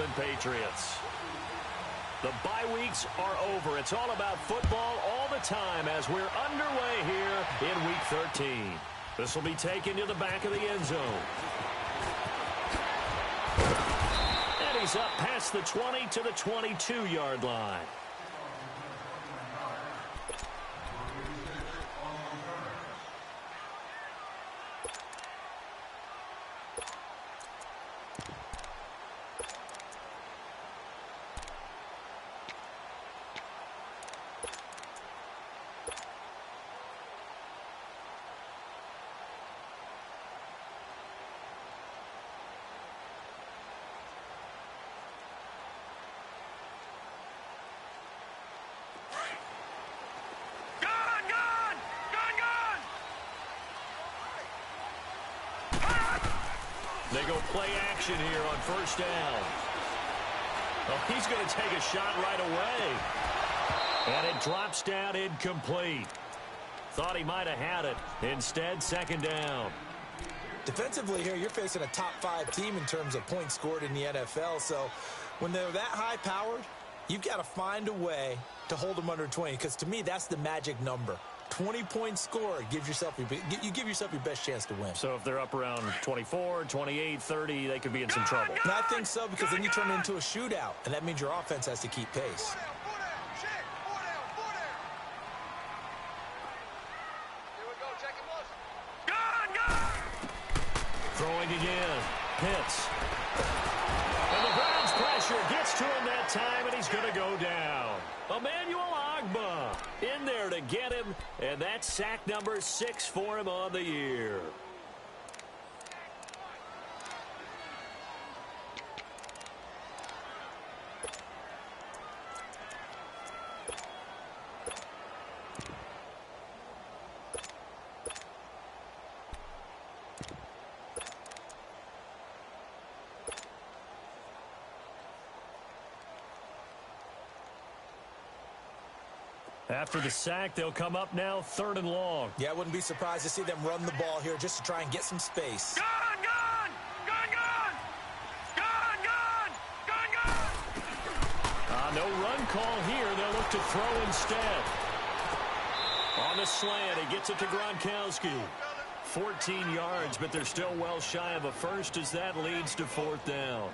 England Patriots. The bye weeks are over. It's all about football all the time as we're underway here in Week 13. This will be taken to the back of the end zone. And he's up past the 20 to the 22-yard line. They go play action here on first down. Oh, he's going to take a shot right away. And it drops down incomplete. Thought he might have had it. Instead, second down. Defensively here, you're facing a top-5 team in terms of points scored in the NFL. So when they're that high-powered, you've got to find a way to hold them under 20. Because to me, that's the magic number. 20 points scored gives yourself you give yourself your best chance to win. So if they're up around 24, 28, 30, they could be in some trouble. And I think so, because then you turn it into a shootout, and that means your offense has to keep pace. Throwing again. Pitts. And the Browns pressure gets to him that time, and he's going to go down. Emmanuel Ogbah in there to get him, and that's sack number 6 for him on the year. After the sack, they'll come up now 3rd and long. Yeah, I wouldn't be surprised to see them run the ball here just to try and get some space. No run call here. They'll look to throw instead. On the slant, he gets it to Gronkowski. 14 yards, but they're still well shy of a first as that leads to 4th down.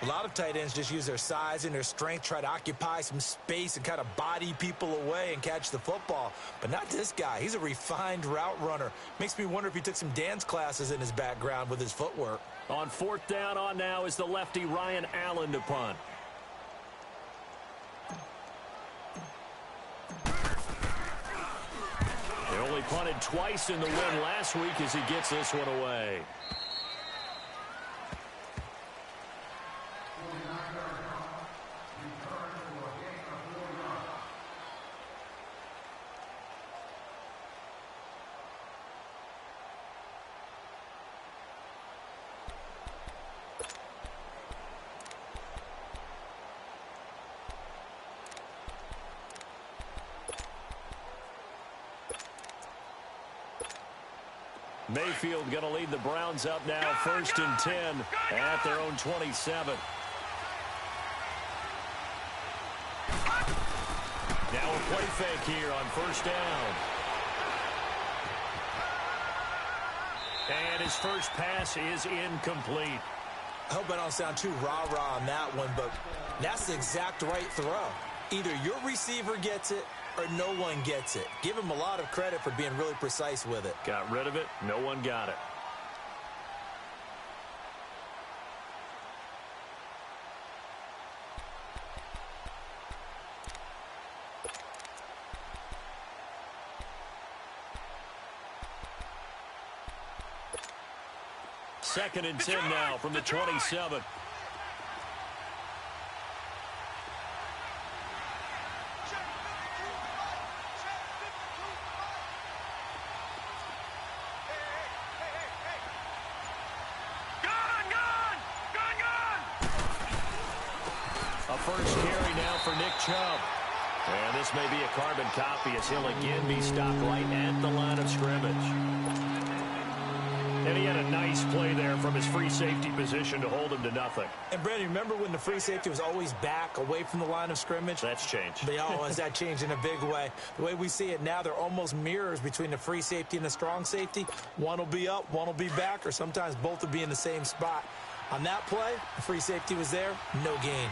A lot of tight ends just use their size and their strength, try to occupy some space and kind of body people away and catch the football. But not this guy. He's a refined route runner. Makes me wonder if he took some dance classes in his background with his footwork. On 4th down on now is the lefty Ryan Allen to punt. They only punted twice in the win last week as he gets this one away. Mayfield going to lead the Browns up now, 1st and 10 at their own 27. Now a play fake here on 1st down. And his first pass is incomplete. I hope I don't sound too rah-rah on that one, but that's the exact right throw. Either your receiver gets it or no one gets it. Give him a lot of credit for being really precise with it. Got rid of it. No one got it. Second and 10 now from the 27. A first carry now for Nick Chubb. And this may be a carbon copy as he'll again be stopped right at the line of scrimmage. And he had a nice play there from his free safety position to hold him to nothing. And, Brandon, remember when the free safety was always back, away from the line of scrimmage? That's changed. Has that changed in a big way? The way we see it now, they're almost mirrors between the free safety and the strong safety. One will be up, one will be back, or sometimes both will be in the same spot. On that play, the free safety was there, no gain.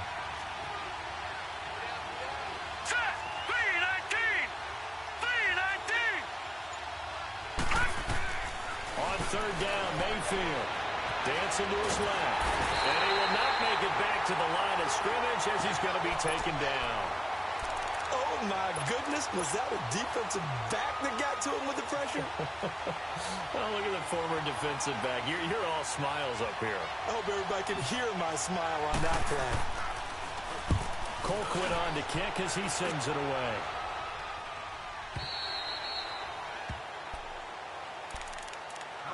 Third down, Mayfield. Dancing to his left. And he will not make it back to the line of scrimmage as he's going to be taken down. Oh, my goodness. Was that a defensive back that got to him with the pressure? Oh, look at the former defensive back. You're all smiles up here. I hope everybody can hear my smile on that play. Colquitt on to kick as he sends it away.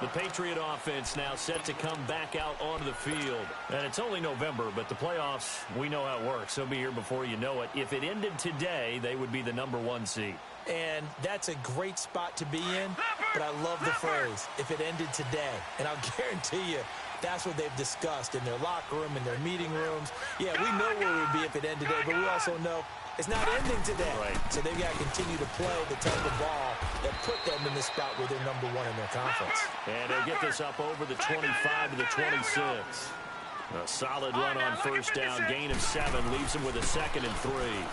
The Patriot offense now set to come back out onto the field. And it's only November, but the playoffs, we know how it works. They'll be here before you know it. If it ended today, they would be the #1 seed. And that's a great spot to be in, but I love the phrase, if it ended today. And I'll guarantee you, that's what they've discussed in their locker room, in their meeting rooms. Yeah, we know where we'd be if it ended today, but we also know it's not ending today. Right. So they've got to continue to play the type of ball that put them in the spot where they're #1 in their conference. And they get this up over the 25 to the 26. A solid run on first down. Gain of 7 leaves him with a 2nd and 3.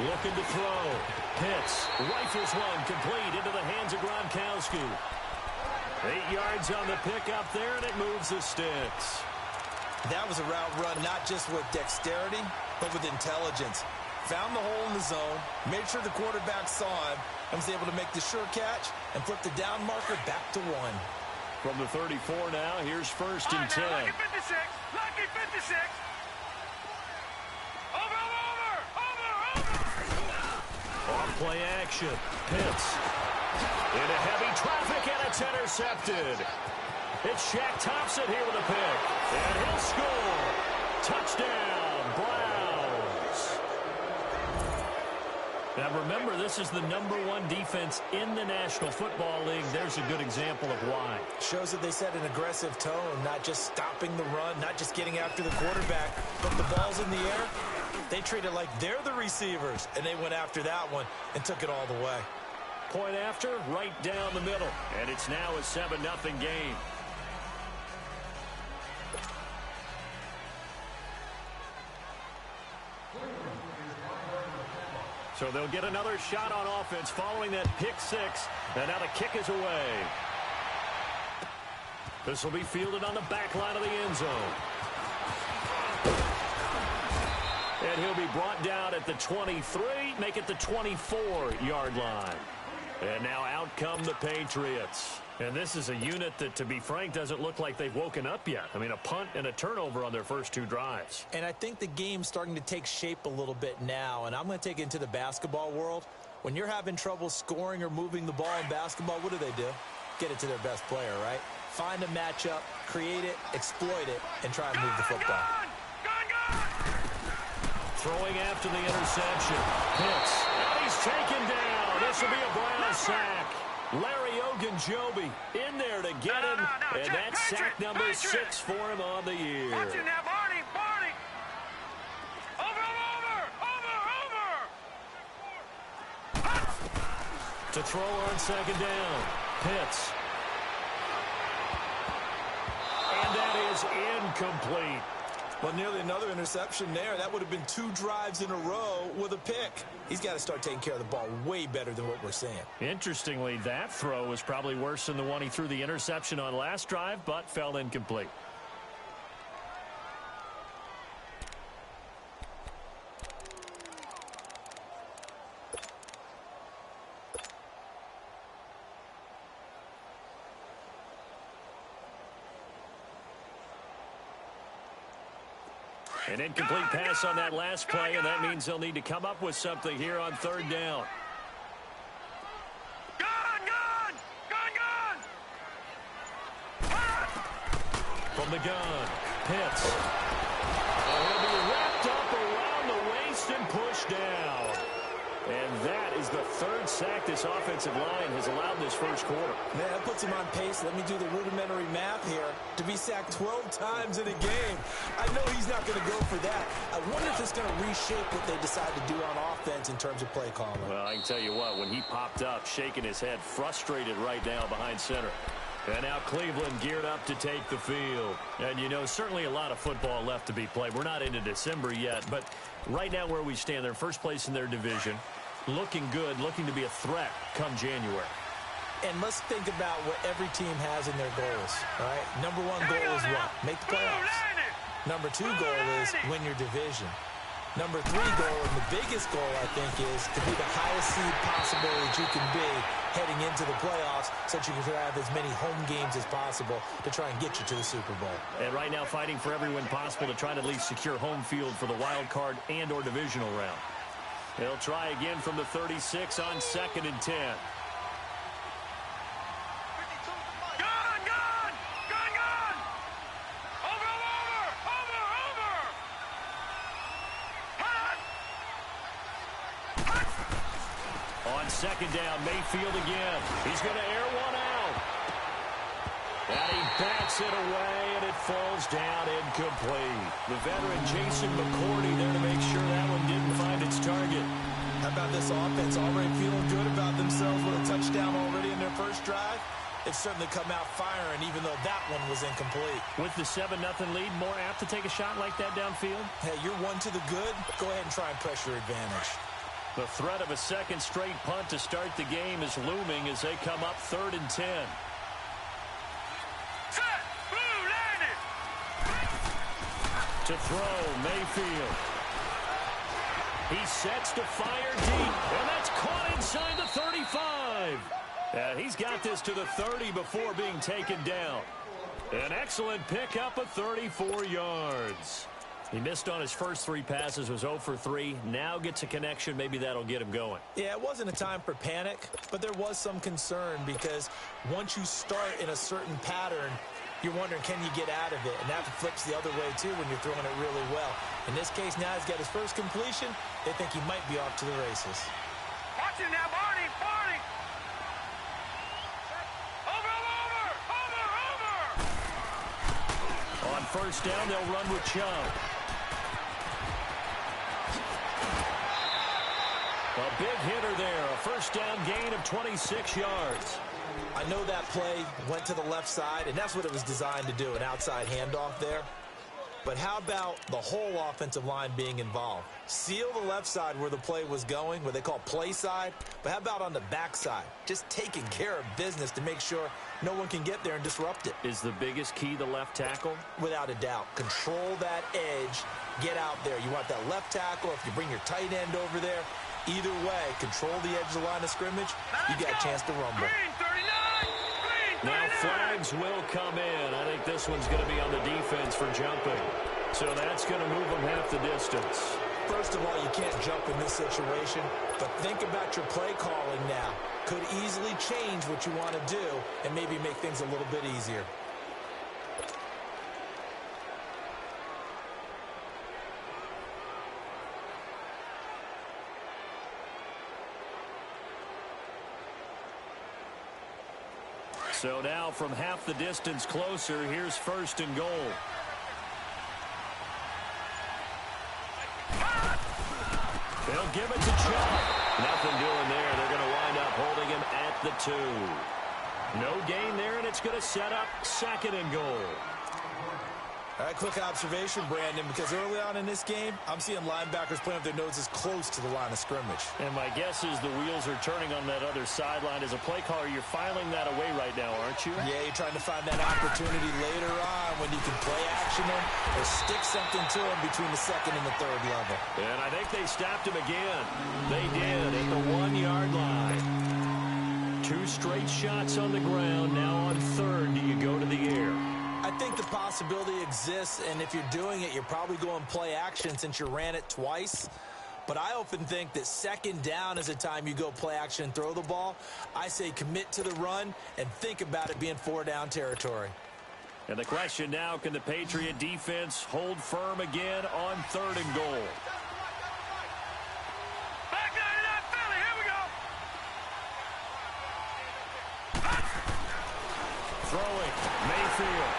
Looking to throw. Pitts rifles one complete into the hands of Gronkowski. 8 yards on the pickup there, and it moves the sticks. That was a route run not just with dexterity, but with intelligence. Found the hole in the zone, made sure the quarterback saw him, and was able to make the sure catch and flip the down marker back to 1. From the 34 now, here's 1st and 10. Lucky 56. Lucky 56. Over. Off play action. Pitts. Into heavy traffic, and it's intercepted. It's Shaq Thompson here with a pick. And he'll score. Touchdown, Browns. Now remember, this is the #1 defense in the National Football League. There's a good example of why. Shows that they set an aggressive tone, not just stopping the run, not just getting after the quarterback, but the ball's in the air. They treat it like they're the receivers, and they went after that one and took it all the way. Point after, right down the middle. And it's now a 7-0 game. So they'll get another shot on offense following that pick 6. And now the kick is away. This will be fielded on the back line of the end zone. And he'll be brought down at the 23, make it the 24-yard line. And now out come the Patriots. And this is a unit that, to be frank, doesn't look like they've woken up yet. I mean, a punt and a turnover on their first 2 drives. And I think the game's starting to take shape a little bit now, and I'm going to take it into the basketball world. When you're having trouble scoring or moving the ball in basketball, what do? Get it to their best player, right? Find a matchup, create it, exploit it, and try and move the football. Throwing after the interception. Pitts. And he's taken down. This will be a Brown sack. Larry Ogunjobi in there to get him. And that's sack number 6 for him on the year. Watch it now, Barney. Over. To throw on 2nd down. Pitts. And that is incomplete. Well, nearly another interception there. That would have been 2 drives in a row with a pick. He's got to start taking care of the ball way better than what we're seeing. Interestingly, that throw was probably worse than the one he threw the interception on last drive, but fell incomplete. An incomplete pass on that last play, and that means they'll need to come up with something here on 3rd down. Gun! From the gun, Pitts. He'll be wrapped up around the waist and pushed down. And that is the 3rd one sack this offensive line has allowed this first quarter. Man, that puts him on pace. Let me do the rudimentary math here. To be sacked 12 times in a game. I know he's not going to go for that. I wonder if it's going to reshape what they decide to do on offense in terms of play calling. Well, I can tell you what, when he popped up, shaking his head, frustrated right now behind center. And now Cleveland geared up to take the field. And, you know, certainly a lot of football left to be played. We're not into December yet, but right now where we stand, they're first place in their division. Looking good, looking to be a threat come January. And let's think about what every team has in their goals, all right? Number one goal is what? Make the playoffs. Number two goal is win your division. Number three goal, and the biggest goal, I think, is to be the highest seed possible that you can be heading into the playoffs so that you can have as many home games as possible to try and get you to the Super Bowl. And right now fighting for every win possible to try to at least secure home field for the wild card and or divisional round. They'll try again from the 36 on 2nd and 10. On 2nd down, Mayfield again. He's going to air one out. And he bats it away, and it falls down incomplete. The veteran Jason McCourty there to make sure that one didn't find its target. How about this offense already feeling good about themselves with a touchdown already in their first drive? It's certainly come out firing, even though that one was incomplete. With the 7-0 lead, more apt to take a shot like that downfield? Hey, you're one to the good. Go ahead and try and press your advantage. The threat of a second straight punt to start the game is looming as they come up 3rd and 10. To throw, Mayfield. He sets to fire deep, and that's caught inside the 35. And he's got this to the 30 before being taken down. An excellent pickup of 34 yards. He missed on his first 3 passes, was 0 for 3. Now gets a connection. Maybe that'll get him going. Yeah, it wasn't a time for panic, but there was some concern because once you start in a certain pattern, you're wondering, can you get out of it? And that flips the other way, too, when you're throwing it really well. In this case, now he's got his first completion. They think he might be off to the races. Watch it now, Barney, Barney. Over. On 1st down, they'll run with Chubb. A big hitter there. A 1st down gain of 26 yards. I know that play went to the left side, and that's what it was designed to do, an outside handoff there. But how about the whole offensive line being involved? Seal the left side where the play was going, what they call play side. But how about on the back side? Just taking care of business to make sure no one can get there and disrupt it. Is the biggest key the left tackle? Without a doubt. Control that edge. Get out there. You want that left tackle. If you bring your tight end over there, either way, control the edge of the line of scrimmage. You got a chance to rumble. Now flags will come in. I think this one's going to be on the defense for jumping. So that's going to move them half the distance. First of all, you can't jump in this situation, but think about your play calling now. Could easily change what you want to do and maybe make things a little bit easier. So now from half the distance closer, here's 1st and goal. They'll give it to Chubb. Nothing doing there. They're going to wind up holding him at the 2. No gain there, and it's going to set up 2nd and goal. All right, quick observation, Brandon, because early on in this game, I'm seeing linebackers playing with their noses close to the line of scrimmage. And my guess is the wheels are turning on that other sideline. As a play caller, you're filing that away right now, aren't you? Yeah, you're trying to find that opportunity later on when you can play action them or stick something to them between the 2nd and the 3rd level. And I think they stopped him again. They did at the 1-yard line. 2 straight shots on the ground. Now on 3rd, do you go to the air? I think the possibility exists, and if you're doing it, you're probably going play action since you ran it twice. But I often think that 2nd down is a time you go play action and throw the ball. I say commit to the run and think about it being 4-down territory. And the question now, can the Patriot defense hold firm again on 3rd and goal? Back out of that, Philly. Here we go. field.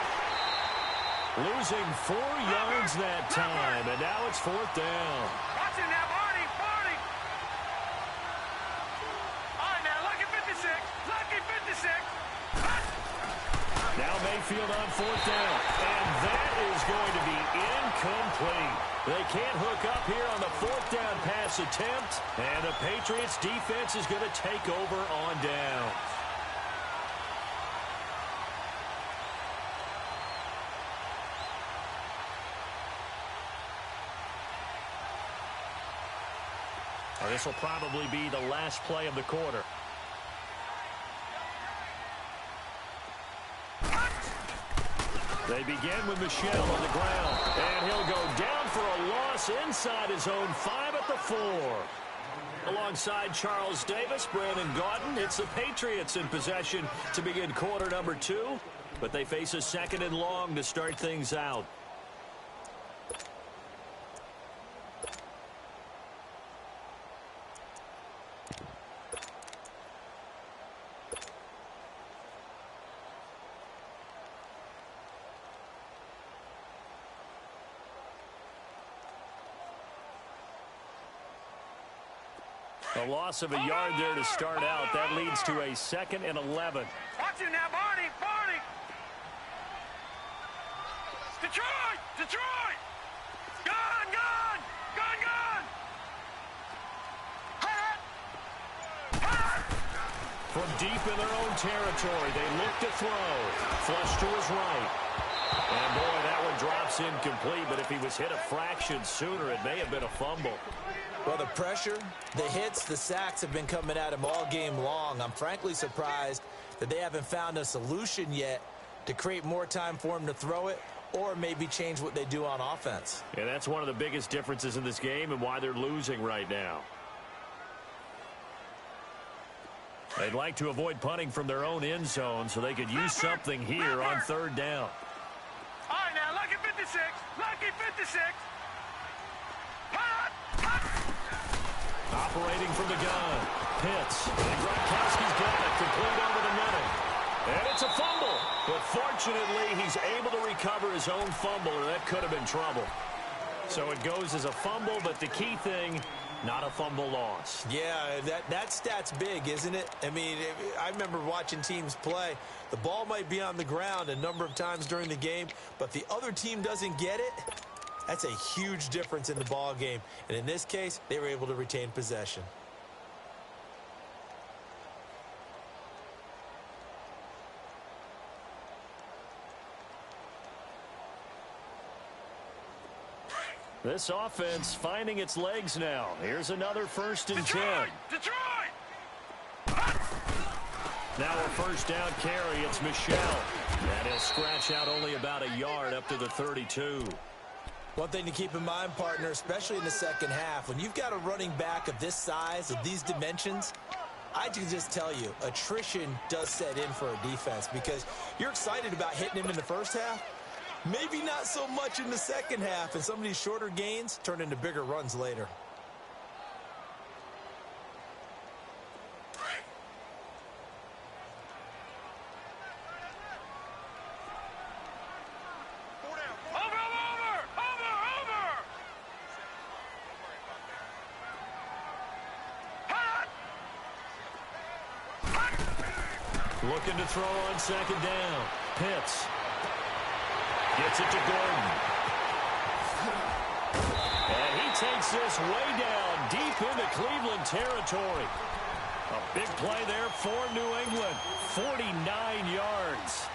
Losing 4 yards that time, and now it's 4th down. Watch it now, Barney, Barney. All right, now, lucky 56, lucky 56. Now Mayfield on 4th down, and that is going to be incomplete. They can't hook up here on the 4th down pass attempt, and the Patriots defense is going to take over on down. This will probably be the last play of the quarter. They begin with Michel on the ground, and he'll go down for a loss inside his own 5 at the 4. Alongside Charles Davis, Brandon Gaudin, it's the Patriots in possession to begin quarter number 2, but they face a 2nd and long to start things out. A loss of a yard there to start out. That leads to a 2nd and 11. Watch it now, Barney, Barney. Detroit, Detroit. Gun, gun, gun, gun. Hut, hut. From deep in their own territory, they look to throw. Flush to his right. And boy, that one drops incomplete, but if he was hit a fraction sooner, it may have been a fumble. Well, the pressure, the hits, the sacks have been coming at him all game long. I'm frankly surprised that they haven't found a solution yet to create more time for him to throw it or maybe change what they do on offense. And that's one of the biggest differences in this game and why they're losing right now. They'd like to avoid punting from their own end zone so they could use something here on 3rd down. All right, now, lucky 56, lucky 56. Operating from the gun. Pitts. And Gronkowski's got it. Complete over the middle. And it's a fumble. But fortunately, he's able to recover his own fumble, or that could have been trouble. So it goes as a fumble, but the key thing, not a fumble loss. Yeah, that stat's big, isn't it? I mean, I remember watching teams play. The ball might be on the ground a number of times during the game, but the other team doesn't get it. That's a huge difference in the ball game. And in this case, they were able to retain possession. This offense finding its legs now. Here's another 1st and 10. Detroit! Now a 1st down carry. It's Michel. And he'll scratch out only about a yard up to the 32. One thing to keep in mind, partner, especially in the second half, when you've got a running back of this size, of these dimensions, I can just tell you, attrition does set in for a defense because you're excited about hitting him in the first half. Maybe not so much in the second half, and some of these shorter gains turn into bigger runs later. Looking to throw on 2nd down. Pitts. Gets it to Gordon. And he takes this way down deep into Cleveland territory. A big play there for New England. 49 yards.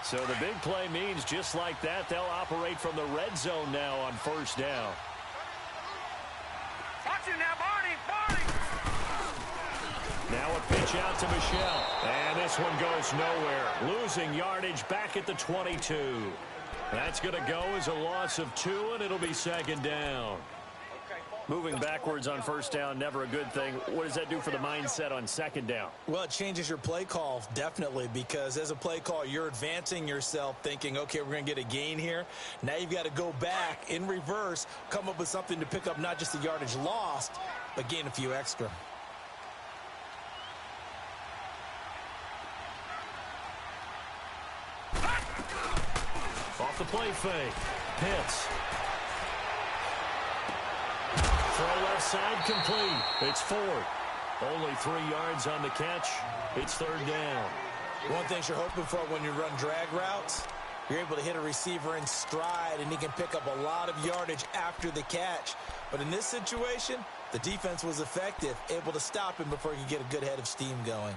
So the big play means just like that, they'll operate from the red zone now on 1st down. Watch it now, Barney, Barney. Now a pitch out to Michel. And this one goes nowhere. Losing yardage back at the 22. That's going to go as a loss of 2, and it'll be 2nd down. Okay, Moving backwards on first down, never a good thing. What does that do for the mindset on second down? Well, it changes your play call, definitely, because as a play call, you're advancing yourself thinking, okay, we're going to get a gain here. Now you've got to go back in reverse, come up with something to pick up not just the yardage lost, but gain a few extra. Off the play fake. Pitts. Throw left side complete. It's Ford. Only 3 yards on the catch. It's third down. One thing you're hoping for when you run drag routes, you're able to hit a receiver in stride, and he can pick up a lot of yardage after the catch. But in this situation, the defense was effective, able to stop him before he could get a good head of steam going.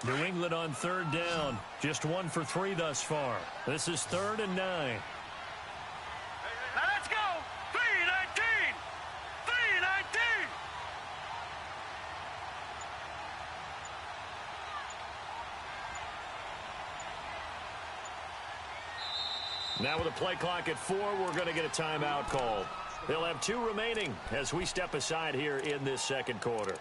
New England on third down. Just 1 for 3 thus far. This is 3rd and 9. Now let's go. 3-19. 3-19. Now with a play clock at 4, we're going to get a timeout called. They'll have 2 remaining as we step aside here in this second quarter.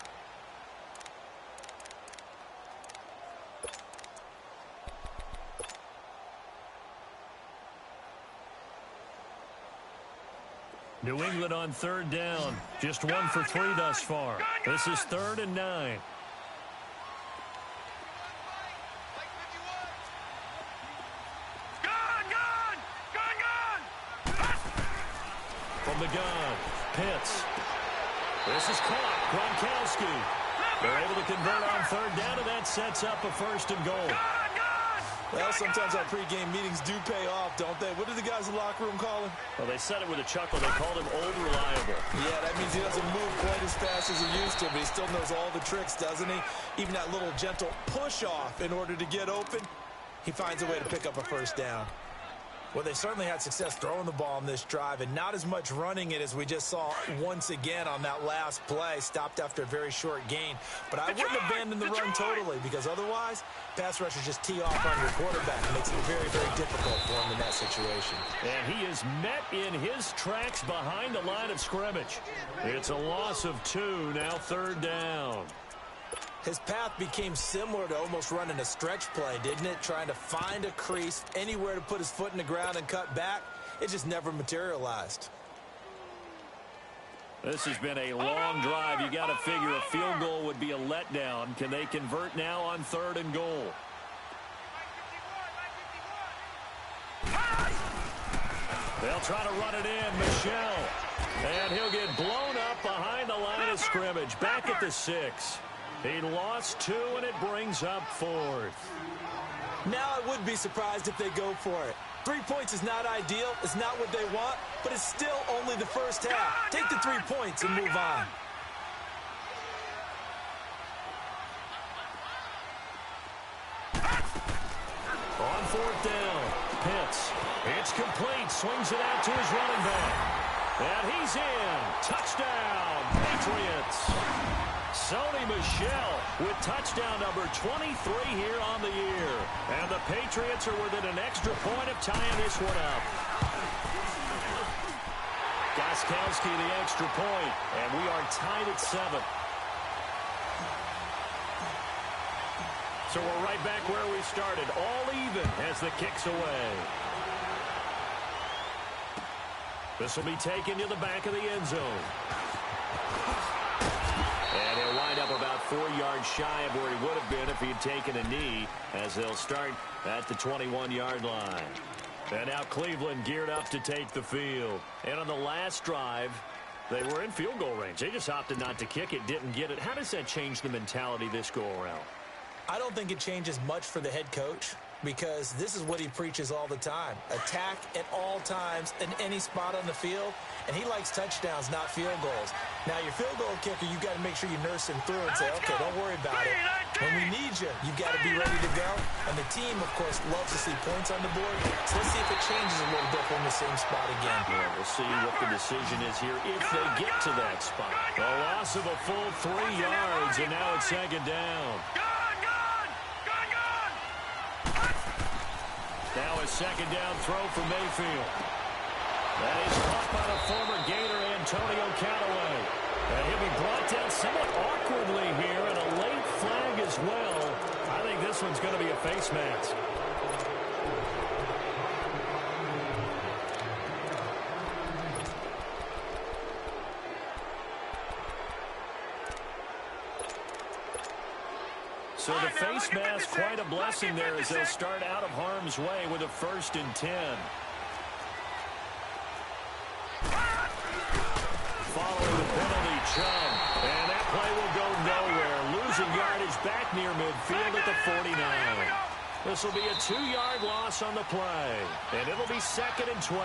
New England on third down. Just 1 for 3 thus far. This is 3rd and 9. From the gun, Pitts. This is caught. Gronkowski. They're able to convert on third down, and that sets up a 1st and goal. Well, sometimes our pregame meetings do pay off, don't they? What did the guys in the locker room call him? Well, they said it with a chuckle. They called him Old Reliable. Yeah, that means he doesn't move quite as fast as he used to, but he still knows all the tricks, doesn't he? Even that little gentle push-off in order to get open, he finds a way to pick up a 1st down. Well, they certainly had success throwing the ball on this drive, and not as much running it as we just saw once again on that last play. Stopped after a very short gain. But I wouldn't abandon the run totally, because otherwise, pass rushers just tee off on your quarterback. It makes it very, very difficult for him in that situation. And he is met in his tracks behind the line of scrimmage. It's a loss of 2, now 3rd down. His path became similar to almost running a stretch play, didn't it? Trying to find a crease, anywhere to put his foot in the ground and cut back. It just never materialized. This has been a long drive. You got to figure a field goal would be a letdown. Can they convert now on 3rd and goal? They'll try to run it in. Michel. And he'll get blown up behind the line of scrimmage. Back at the 6. He lost 2, and it brings up 4th. Now I would be surprised if they go for it. 3 points is not ideal. It's not what they want, but it's still only the first half. Take the 3 points and move on. On 4th down, Pitts. It's complete. Swings it out to his running back. And he's in. Touchdown, Patriots. Sony Michel with touchdown number 23 here on the year. And the Patriots are within an extra point of tying this one up. Gostkowski the extra point, and we are tied at 7. So we're right back where we started, all even as the kick's away. This will be taken to the back of the end zone. And he'll wind up about 4 yards shy of where he would have been if he'd taken a knee, as they'll start at the 21-yard line. And now Cleveland geared up to take the field. And on the last drive, they were in field goal range. They just opted not to kick it, didn't get it. How does that change the mentality this go-around? I don't think it changes much for the head coach because this is what he preaches all the time. Attack at all times in any spot on the field, and he likes touchdowns, not field goals. Now, your field goal kicker, you've got to make sure you nurse him through and say, okay, don't worry about it. When we need you, you've got to be ready to go. And the team, of course, loves to see points on the board. So let's see if it changes a little bit from the same spot again. Yeah, we'll see what the decision is here if they get to that spot. A loss of a full 3 yards, and now it's second down. Now a second down throw for Mayfield. That is caught by the former Gator Antonio Callaway. And he'll be brought down somewhat awkwardly here, and a late flag as well. I think this one's going to be a face mask. So the face mask, quite a blessing there as they'll start out of harm's way with a 1st and 10. Following the penalty, Chubb. And that play will go nowhere. Losing yardage back near midfield at the 49. This will be a 2-yard loss on the play. And it'll be 2nd and 12.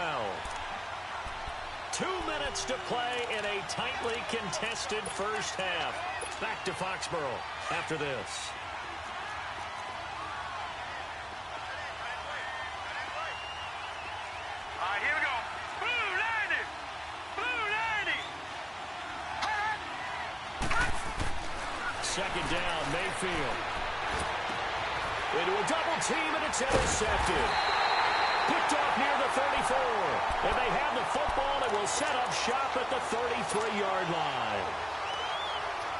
2 minutes to play in a tightly contested first half. Back to Foxborough after this. Second down, Mayfield. Into a double team, and it's intercepted. Picked off near the 34. And they have the football and will set up shop at the 33-yard line.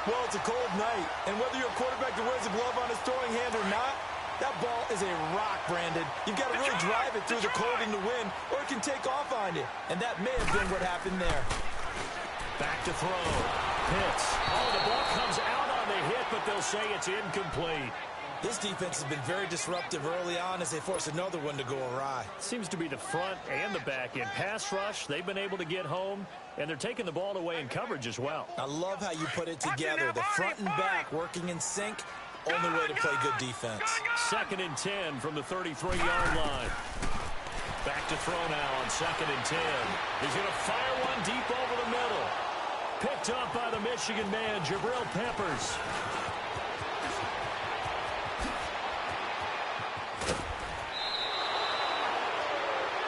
Well, it's a cold night, and whether you're a quarterback that wears a glove on his throwing hand or not, that ball is a rock, Brandon. You've got to really drive it through the cold and the wind, or it can take off on you. And that may have been what happened there. Back to throw. Pitts. Oh, the ball comes out on the hit, but they'll say it's incomplete. This defense has been very disruptive early on as they force another one to go awry. Seems to be the front and the back end. Pass rush, they've been able to get home, and they're taking the ball away in coverage as well. I love how you put it together. The front and back working in sync. Only way to play good defense. 2nd and 10 from the 33-yard line. Back to throw now on 2nd and 10. He's going to fire one deep over the middle. Picked up by the Michigan man, Jabril Peppers.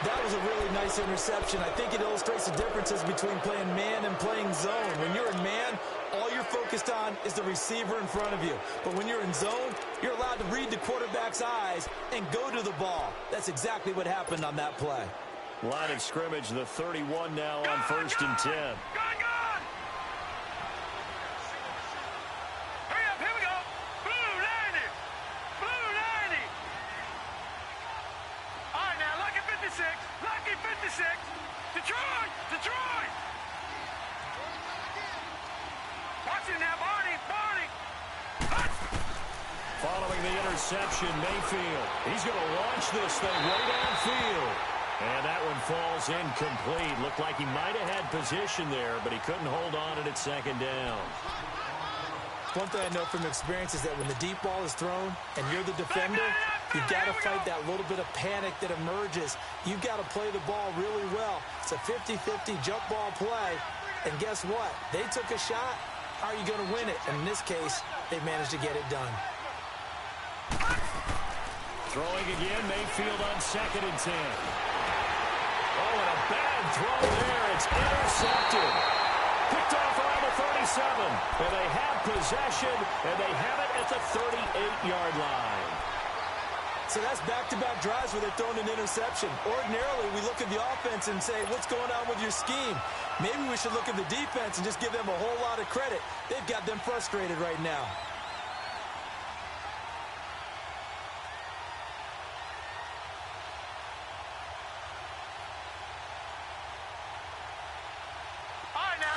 That was a really nice interception. I think it illustrates the differences between playing man and playing zone. When you're in man, all you're focused on is the receiver in front of you. But when you're in zone, you're allowed to read the quarterback's eyes and go to the ball. That's exactly what happened on that play. Line of scrimmage, the 31 now on 1st and 10. Detroit! Watch it now, Barney! Following the interception, Mayfield. He's going to launch this thing way downfield. And that one falls incomplete. Looked like he might have had position there, but he couldn't hold on it at 2nd down. One thing I know from experience is that when the deep ball is thrown and you're the defender, you've got to fight that little bit of panic that emerges. You've got to play the ball really well. It's a 50-50 jump ball play. And guess what? They took a shot. How are you going to win it? And in this case, they managed to get it done. Throwing again, Mayfield on 2nd and 10. Oh, and a bad throw there. It's intercepted. Picked off around the 37. And they have possession, and they have it at the 38-yard line. So that's back-to-back drives where they're throwing an interception. Ordinarily, we look at the offense and say, what's going on with your scheme? Maybe we should look at the defense and just give them a whole lot of credit. They've got them frustrated right now.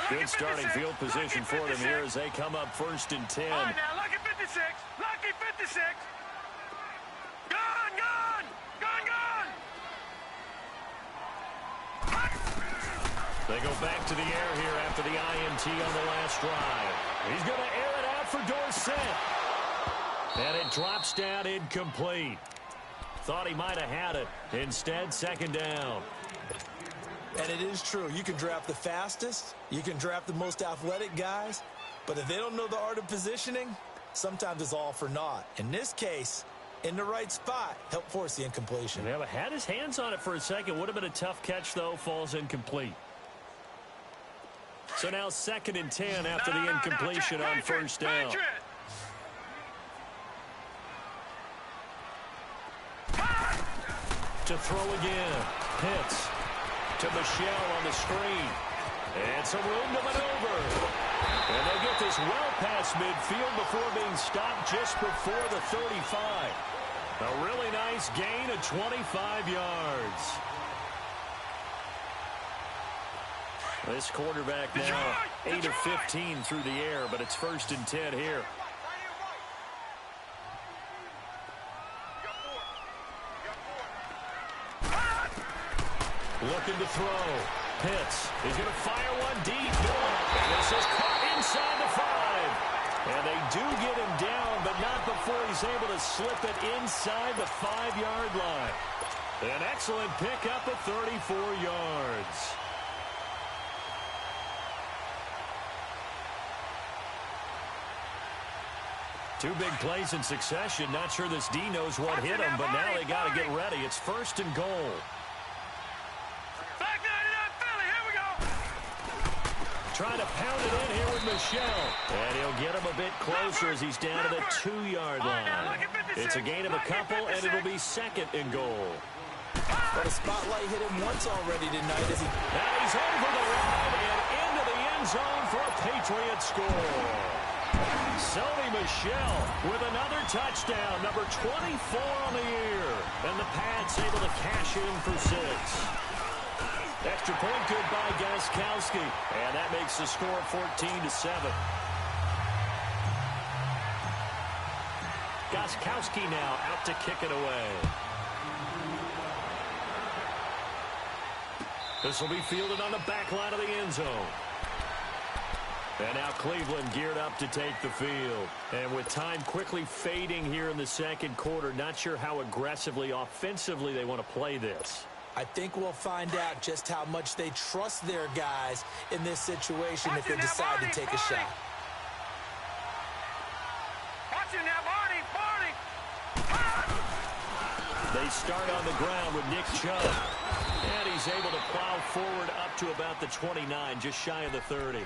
Good starting field position for them here as they come up 1st and 10. All right, now, lucky 56. Lucky 56. Gone! They go back to the air here after the INT on the last drive. He's going to air it out for Dorsett. And it drops down incomplete. Thought he might have had it. Instead, second down. And it is true. You can draft the fastest. You can draft the most athletic guys. But if they don't know the art of positioning, sometimes it's all for naught. In this case, in the right spot, help force the incompletion. Yeah, but had his hands on it for a second. Would have been a tough catch, though. Falls incomplete. So now 2nd and 10 after the incompletion on first down. To throw again. Pitts to Michelle on the screen. And some room to maneuver. And they get this well past midfield before being stopped just before the 35. A really nice gain of 25 yards. This quarterback now 8 of 15 through the air, but it's 1st and 10 here. Looking to throw. Pitts. He's going to fire one deep. And this is caught inside the 5. And they do get him down, but not before he's able to slip it inside the 5-yard line. An excellent pickup of 34 yards. Two big plays in succession. Not sure this D knows what hit him, but now they got to get ready. It's 1st and goal. Trying to pound it in here with Michelle. And he'll get him a bit closer as he's down to the 2-yard line. It's a gain of a couple, and it'll be 2nd and goal. But a spotlight hit him once already tonight as he... Now he's over the line and into the end zone for a Patriot score. Sony Michel with another touchdown, number 24 on the year. And the Pats able to cash in for 6. Extra point good by Gostkowski. And that makes the score 14-7. Gostkowski now out to kick it away. This will be fielded on the back line of the end zone. And now Cleveland geared up to take the field. And with time quickly fading here in the 2nd quarter, not sure how aggressively, offensively they want to play this. I think we'll find out just how much they trust their guys in this situation if they decide to take a shot. They start on the ground with Nick Chubb. And he's able to plow forward up to about the 29, just shy of the 30.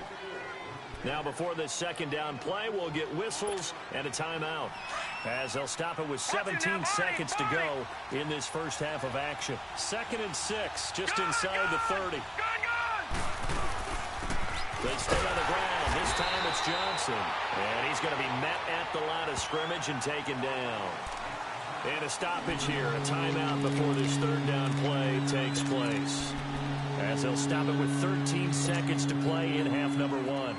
Now before this 2nd down play, we'll get whistles and a timeout, as they'll stop it with 17 seconds to go in this first half of action. 2nd and 6, just inside the 30. They stay on the ground. This time it's Johnson. And he's going to be met at the line of scrimmage and taken down. And a stoppage here, a timeout before this 3rd down play takes place, as they'll stop it with 13 seconds to play in half number 1.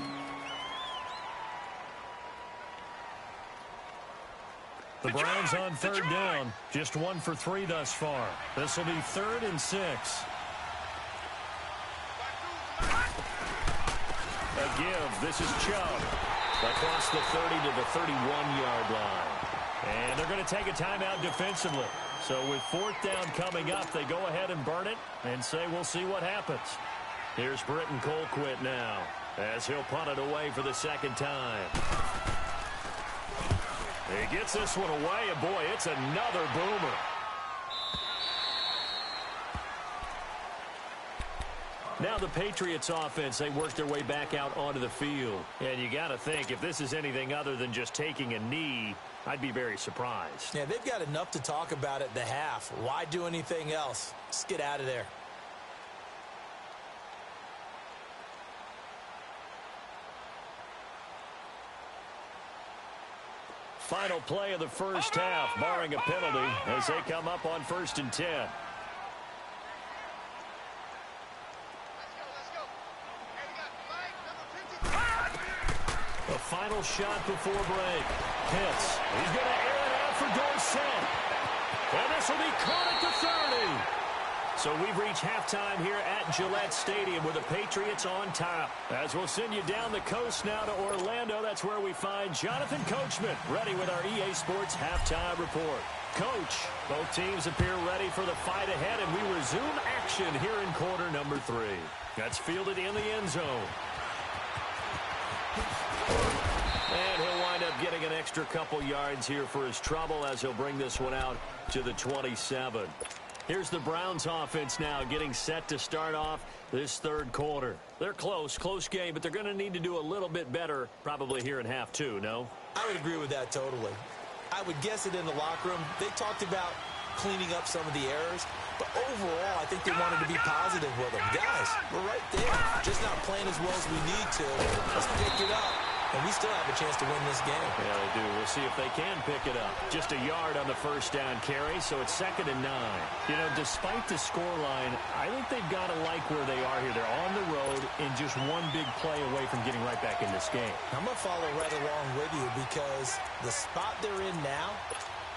The Browns on 3rd down, just 1 for 3 thus far. This will be 3rd and 6. A give. This is Chubb across the 30 to the 31-yard line. And they're going to take a timeout defensively. So with 4th down coming up, they go ahead and burn it and say we'll see what happens. Here's Britton Colquitt now as he'll punt it away for the 2nd time. He gets this one away, and boy, it's another boomer. Now the Patriots offense, they work their way back out onto the field. And you got to think, if this is anything other than just taking a knee, I'd be very surprised. Yeah, they've got enough to talk about at the half. Why do anything else? Just get out of there. Final play of the first half, barring a penalty, as they come up on 1st and 10. The final shot before break. Pitts. He's going to air it out for Dorsett. And this will be caught at the 30. So we've reached halftime here at Gillette Stadium with the Patriots on top. As we'll send you down the coast now to Orlando, that's where we find Jonathan Coachman ready with our EA Sports halftime report. Coach, both teams appear ready for the fight ahead, and we resume action here in quarter number 3. That's fielded in the end zone. And he'll wind up getting an extra couple yards here for his trouble as he'll bring this one out to the 27. Here's the Browns offense now getting set to start off this third quarter. They're close game, but they're going to need to do a little bit better probably here in half 2, no? I would agree with that totally. I would guess it in the locker room. They talked about cleaning up some of the errors, but overall, I think they wanted to be positive with them. Guys, we're right there. Just not playing as well as we need to. Let's pick it up. And we still have a chance to win this game. Yeah, they do. We'll see if they can pick it up. Just a yard on the first down carry, so it's 2nd and 9. You know, despite the scoreline, I think they've got to like where they are here. They're on the road and just one big play away from getting right back in this game. I'm going to follow right along with you because the spot they're in now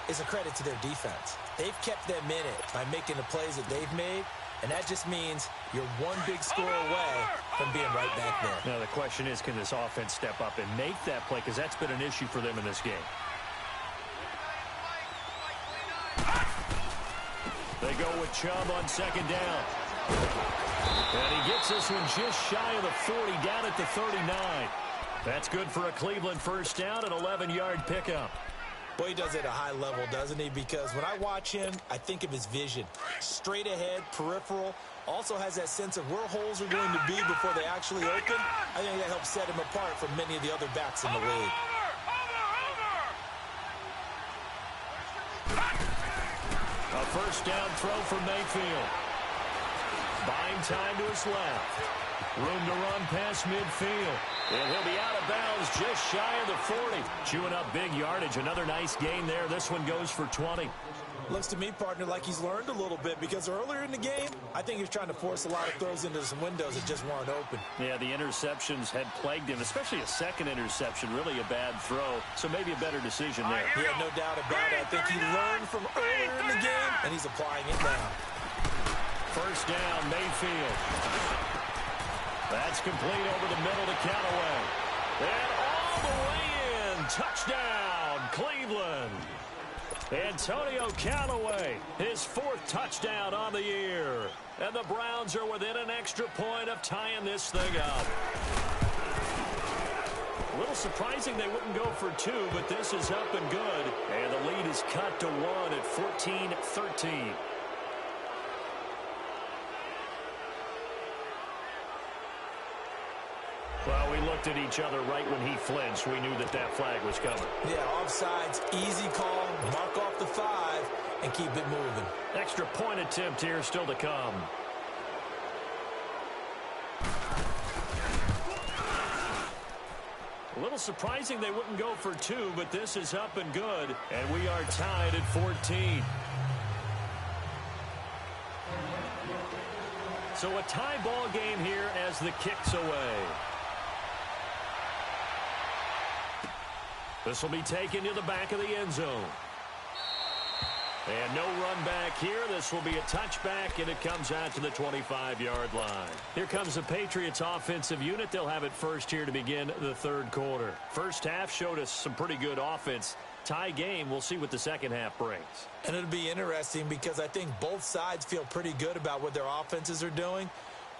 is a credit to their defense. They've kept them in it by making the plays that they've made. And that just means you're one big score away from being right back there. Now, the question is, can this offense step up and make that play? Because that's been an issue for them in this game. They go with Chubb on 2nd down. And he gets this one just shy of the 40, down at the 39. That's good for a Cleveland first down, an 11-yard pickup. Boy, he does it at a high level, doesn't he? Because when I watch him, I think of his vision. Straight ahead, peripheral. Also has that sense of where holes are going to be before they actually open. I think that helps set him apart from many of the other backs in the league. A first down throw for Mayfield. Buying time to his left. Room to run past midfield. And he'll be out of bounds just shy of the 40. Chewing up big yardage. Another nice gain there. This one goes for 20. Looks to me, partner, like he's learned a little bit because earlier in the game, I think he was trying to force a lot of throws into some windows that just weren't open. Yeah, the interceptions had plagued him, especially a second interception. Really a bad throw, so maybe a better decision there. Yeah, no doubt about it. I think he learned from earlier in the game, and he's applying it now. First down, Mayfield. That's complete over the middle to Callaway. And all the way in. Touchdown, Cleveland. Antonio Callaway, his 4th touchdown on the year. And the Browns are within an extra point of tying this thing up. A little surprising they wouldn't go for 2, but this is up and good. And the lead is cut to 1 at 14-13. Well, we looked at each other right when he flinched. We knew that that flag was coming. Yeah, offsides, easy call, mark off the 5, and keep it moving. Extra point attempt here still to come. A little surprising they wouldn't go for 2, but this is up and good, and we are tied at 14. So a tie ball game here as the kick's away. This will be taken to the back of the end zone. And no run back here. This will be a touchback, and it comes out to the 25-yard line. Here comes the Patriots offensive unit. They'll have it first here to begin the third quarter. First half showed us some pretty good offense. Tie game, we'll see what the second half brings. And it'll be interesting because I think both sides feel pretty good about what their offenses are doing.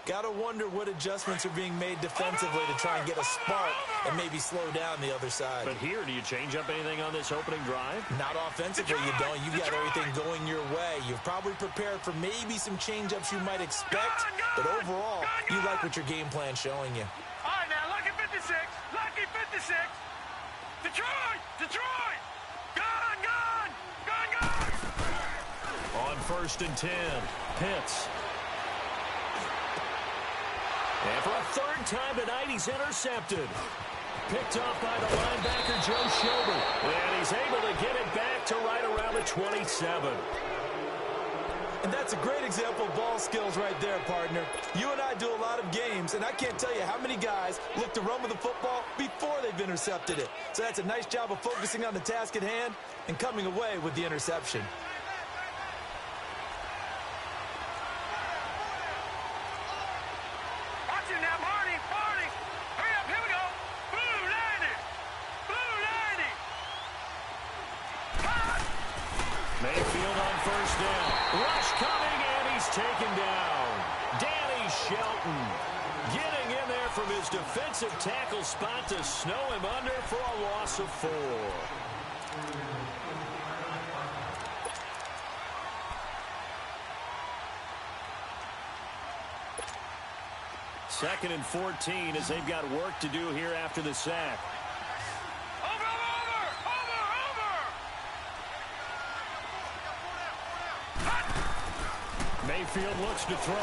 Got to wonder what adjustments are being made defensively to try and get a spark and maybe slow down the other side. But here, do you change up anything on this opening drive? Not offensively, you don't. You've got everything going your way. You've probably prepared for maybe some change-ups you might expect, but overall, you like what your game plan's showing you. All right, now, lucky 56. Lucky 56. Detroit! Detroit! Gone! Gone! Gone! Gone! On 1st and 10, Pitts. And for a 3rd time tonight, he's intercepted. Picked off by the linebacker, Joe Schobert. And he's able to get it back to right around the 27. And that's a great example of ball skills right there, partner. You and I do a lot of games, and I can't tell you how many guys look to run with the football before they've intercepted it. So that's a nice job of focusing on the task at hand and coming away with the interception. taken down. Danny Shelton getting in there from his defensive tackle spot to snow him under for a loss of 4. Second and 14 as they've got work to do here after the sack. Mayfield looks to throw.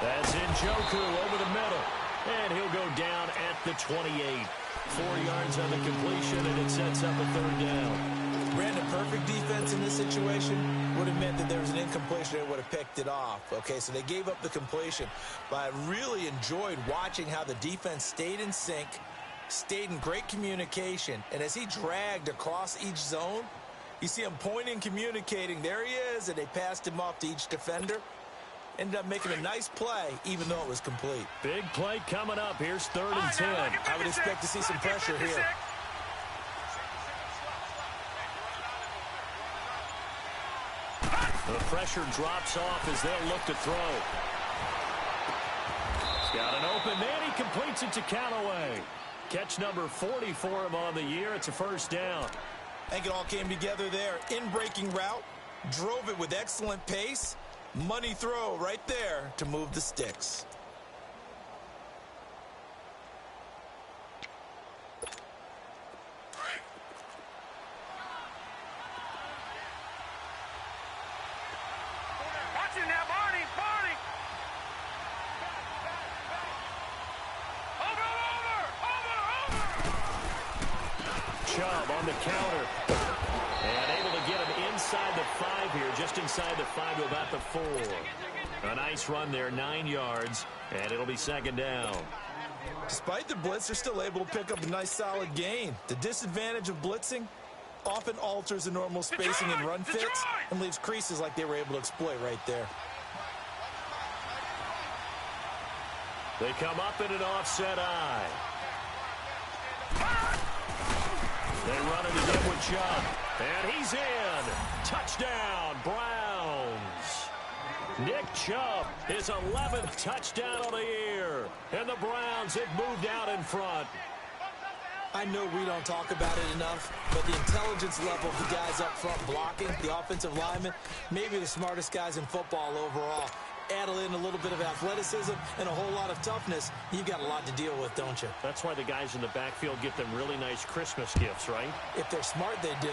That's Njoku over the middle. And he'll go down at the 28. 4 yards on the completion, and it sets up a 3rd down. Brandon, perfect defense in this situation would have meant that there was an incompletion and would have picked it off. Okay, so they gave up the completion. But I really enjoyed watching how the defense stayed in sync, stayed in great communication. And as he dragged across each zone, you see him pointing, communicating. There he is, and they passed him off to each defender. Ended up making a nice play, even though it was complete. Big play coming up. Here's 3rd and 10. I would expect to see some pressure here. The pressure drops off as they'll look to throw. He's got an open man. He completes it to Callaway. Catch number 40 for him on the year. It's a 1st down. I think it all came together there. In-breaking route, drove it with excellent pace. Money throw right there to move the sticks. Watch it now, Barney. Over. Chubb on the counter. And able to get him inside the 5 here, just inside the 5 to about the 4. A nice run there, 9 yards, and it'll be 2nd down. Despite the blitz, they're still able to pick up a nice solid gain. The disadvantage of blitzing often alters the normal spacing and run fits and leaves creases like they were able to exploit right there. They come up in an offset eye. They run it again with Chubb. And he's in. Touchdown, Browns. Nick Chubb, his 11th touchdown of the year. And the Browns have moved out in front. I know we don't talk about it enough, but the intelligence level of the guys up front blocking, the offensive linemen, maybe the smartest guys in football overall. Add in a little bit of athleticism and a whole lot of toughness, you've got a lot to deal with, don't you? That's why the guys in the backfield get them really nice Christmas gifts, right? If they're smart, they do.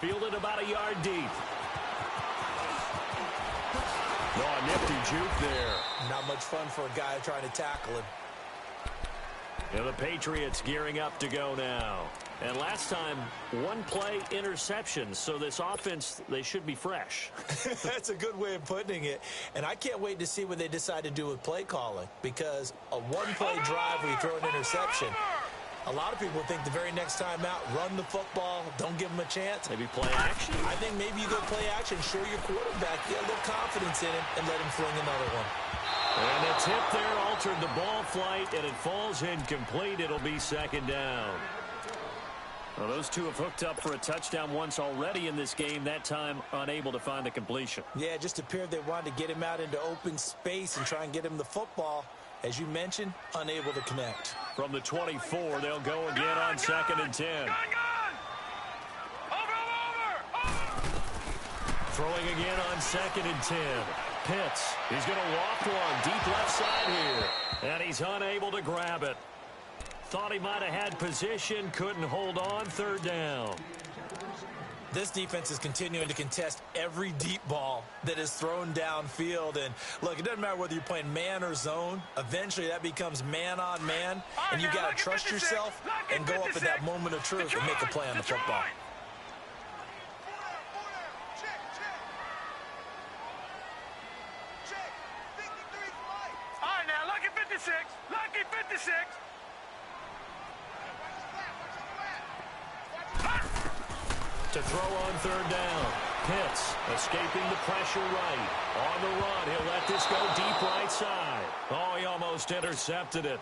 Fielded about a yard deep. Oh, nifty juke there. Not much fun for a guy trying to tackle him. And the Patriots gearing up to go now. And last time, 1 play interception. So this offense, they should be fresh. That's a good way of putting it. And I can't wait to see what they decide to do with play calling. Because a 1-play drive where you throw an interception, a lot of people think the very next time out, run the football, don't give them a chance. Maybe play action? I think maybe you go play action, show your quarterback, get a little confidence in him, and let him fling another one. And the tip there altered the ball flight, and it falls incomplete. It'll be 2nd down. Well, those two have hooked up for a touchdown once already in this game, that time unable to find the completion. Yeah, it just appeared they wanted to get him out into open space and try and get him the football. As you mentioned, unable to connect. From the 24, they'll go again on 2nd and 10. Over. Throwing again on 2nd and 10. Pitts, he's going to walk one deep left side here. And he's unable to grab it. Thought he might have had position, couldn't hold on, 3rd down. This defense is continuing to contest every deep ball that is thrown downfield. And look, it doesn't matter whether you're playing man or zone. Eventually that becomes man on man. And you've got to trust yourself and go up at that moment of truth and make a play on the football. All right, now, lucky 56. Lucky 56. To throw on 3rd down. Pitts escaping the pressure right. On the run, he'll let this go deep right side. Oh, he almost intercepted it.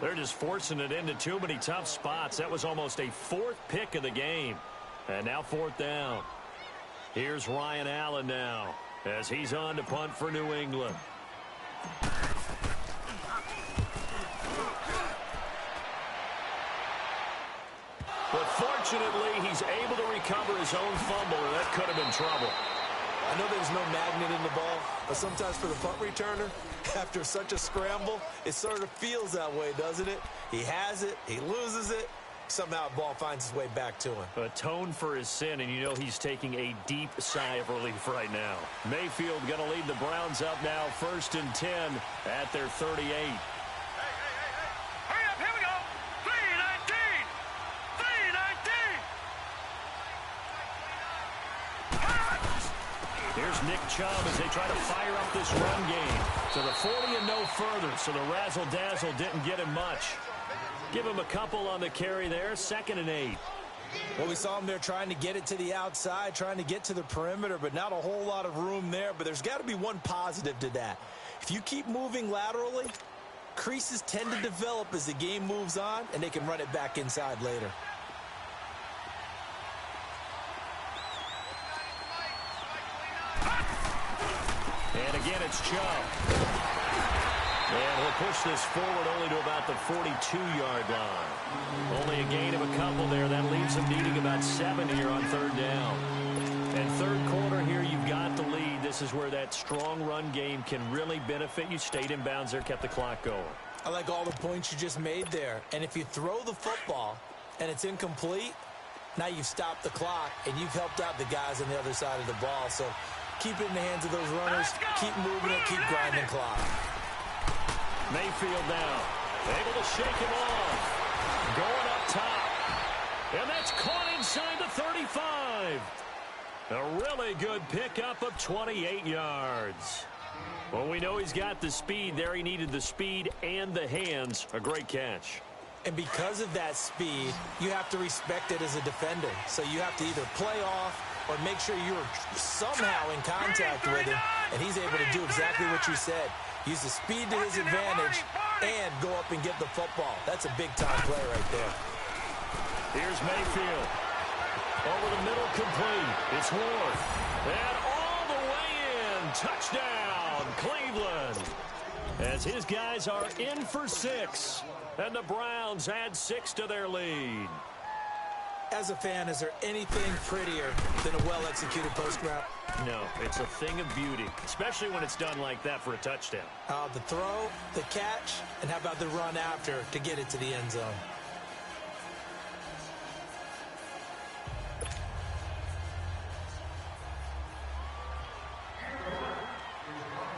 They're just forcing it into too many tough spots. That was almost a 4th pick of the game. And now 4th down. Here's Ryan Allen now as he's on to punt for New England. But fortunately, he's able to recover his own fumble, or that could have been trouble. I know there's no magnet in the ball, but sometimes for the punt returner, after such a scramble, it sort of feels that way, doesn't it? He has it, he loses it, somehow the ball finds its way back to him. Atone for his sin, and you know he's taking a deep sigh of relief right now. Mayfield going to lead the Browns up now, 1st and 10 at their 38. Hurry up, here we go. 3-19. 3-19. Here's Nick Chubb as they try to fire up this run game to the 40 and no further, so the razzle-dazzle didn't get him much. Give him a couple on the carry there, 2nd and 8. Well, we saw him there trying to get it to the outside, trying to get to the perimeter, but not a whole lot of room there. But there's got to be one positive to that. If you keep moving laterally, creases tend to develop as the game moves on, and they can run it back inside later. And again, it's Chubb. And he'll push this forward only to about the 42-yard line. Only a gain of a couple there. That leaves him needing about 7 here on 3rd down. And 3rd quarter here, you've got the lead. This is where that strong run game can really benefit you. Stayed in bounds there, kept the clock going. I like all the points you just made there. And if you throw the football and it's incomplete, now you've stopped the clock and you've helped out the guys on the other side of the ball. So keep it in the hands of those runners. Keep moving it. Keep grinding clock. Mayfield now, able to shake him off. Going up top. And that's caught inside the 35. A really good pickup of 28 yards. Well, we know he's got the speed there. He needed the speed and the hands. A great catch. And because of that speed, you have to respect it as a defender. So you have to either play off or make sure you're somehow in contact with him. And he's able to do exactly what you said. Use the speed to his advantage and go up and get the football. That's a big-time play right there. Here's Mayfield. Over the middle, complete. It's Ward. And all the way in. Touchdown, Cleveland. As his guys are in for 6. And the Browns add 6 to their lead. As a fan, is there anything prettier than a well-executed post route? No, it's a thing of beauty, especially when it's done like that for a touchdown. The throw, the catch, and how about the run after to get it to the end zone?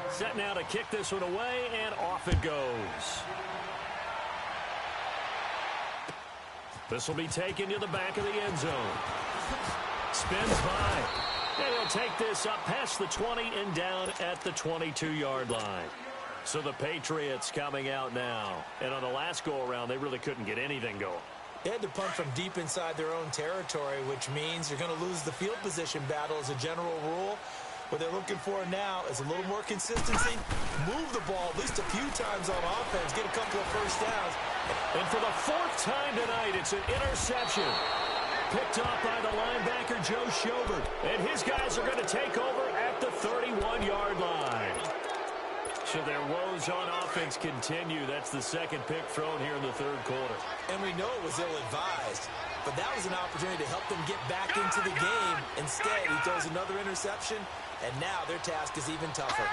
Set now to kick this one away, and off it goes. This will be taken to the back of the end zone. Spins by. And he'll take this up past the 20 and down at the 22-yard line. So the Patriots coming out now. And on the last go-around, they really couldn't get anything going. They had to punt from deep inside their own territory, which means you're going to lose the field position battle as a general rule. What they're looking for now is a little more consistency, move the ball at least a few times on offense, get a couple of first downs. And for the 4th time tonight, it's an interception. Picked off by the linebacker, Joe Schobert. And his guys are going to take over at the 31-yard line. So their woes on offense continue. That's the 2nd pick thrown here in the 3rd quarter. And we know it was ill-advised, but that was an opportunity to help them get back into the game. Instead, he throws another interception, and now their task is even tougher.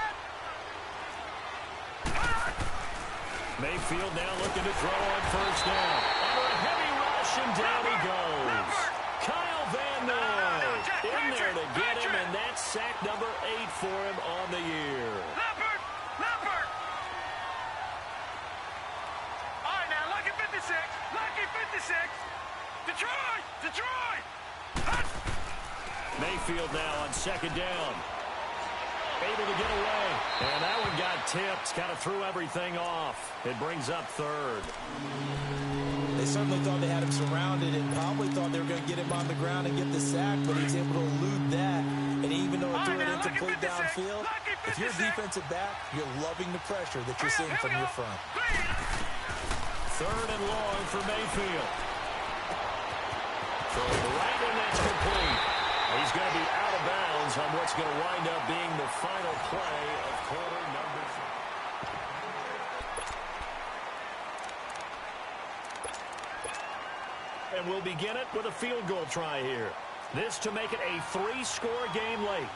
Mayfield now looking to throw on 1st down. Under a heavy rush, and down he goes. Kyle Van Noy in there to get him, and that's sack number 8 for him on the year. Leopard! Leopard! All right, now, lucky 56. Lucky 56. Detroit! Detroit! Mayfield now on 2nd down. Able to get away. And that one got tipped. Kind of threw everything off. It brings up 3rd. They certainly thought they had him surrounded and probably thought they were going to get him on the ground and get the sack, but he's able to elude that. And even though it threw it incomplete downfield, if you're a defensive back, you're loving the pressure that you're seeing from your front. 3rd and long for Mayfield. Throw right, and that's complete. He's going to be out of of bounds on what's going to wind up being the final play of quarter number 3. And we'll begin it with a field goal try here. This to make it a 3-score game late.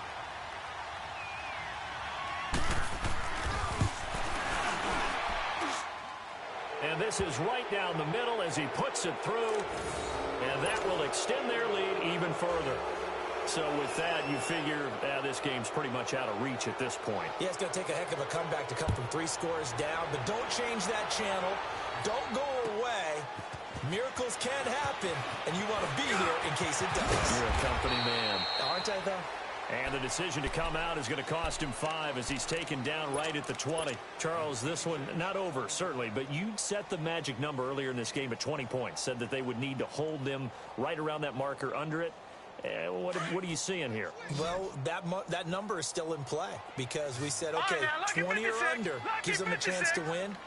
And this is right down the middle as he puts it through. And that will extend their lead even further. So with that, you figure this game's pretty much out of reach at this point. Yeah, it's going to take a heck of a comeback to come from 3 scores down. But don't change that channel. Don't go away. Miracles can happen, and you want to be here in case it does. You're a company man. Aren't I, though? And the decision to come out is going to cost him 5 as he's taken down right at the 20. Charles, this one not over, certainly, but you set the magic number earlier in this game at 20 points. Said that they would need to hold them right around that marker under it. What are you seeing here? Well, that number is still in play because we said, okay, 20 or under gives them a chance to win.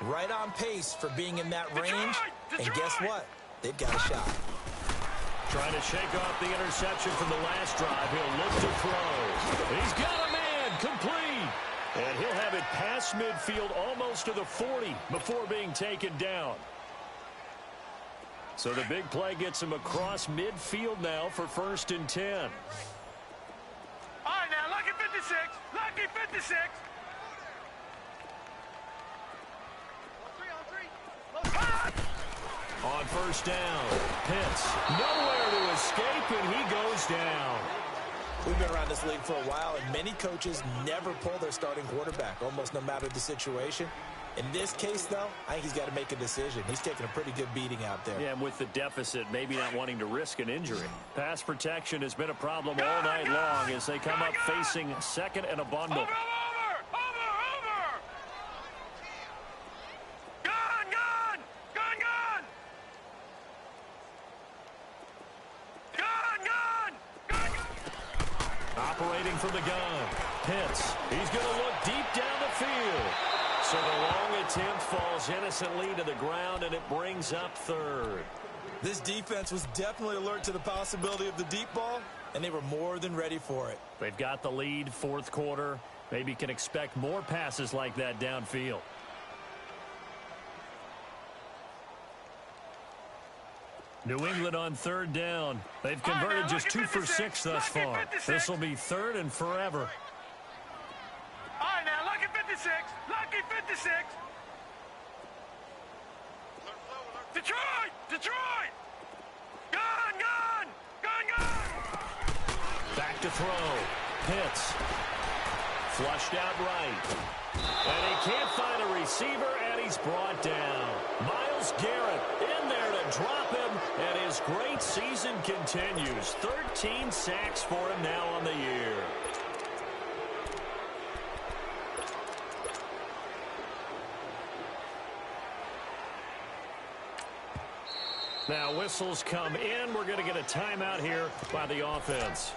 Right on pace for being in that range. And guess what? They've got a shot. Trying to shake off the interception from the last drive. He'll look to throw. He's got a man complete. And he'll have it past midfield almost to the 40 before being taken down. So the big play gets him across midfield now for 1st and 10. All right, now, lucky 56. Lucky 56. On 1st down, Pitts nowhere to escape, and he goes down. We've been around this league for a while, and many coaches never pull their starting quarterback, almost no matter the situation. In this case, though, I think he's got to make a decision. He's taking a pretty good beating out there. Yeah, and with the deficit, maybe not wanting to risk an injury. Pass protection has been a problem all night long as they come up facing 2nd and a bundle. Over! Operating from the gun, Pitts. He's going to look deep down the field. So the long attempt falls innocently to the ground, and it brings up 3rd. This defense was definitely alert to the possibility of the deep ball, and they were more than ready for it. They've got the lead, 4th quarter. Maybe can expect more passes like that downfield. New England on 3rd down. They've converted just 2 for 6 thus far. This will be 3rd and forever. All right, now, lucky 56. Lucky 56. Detroit! Detroit! Gun! Back to throw. Pitts. Flushed out right. And he can't find a receiver, and he's brought down. Myles Garrett in there to drop him, and his great season continues. 13 sacks for him now on the year. Now whistles come in. We're going to get a timeout here by the offense.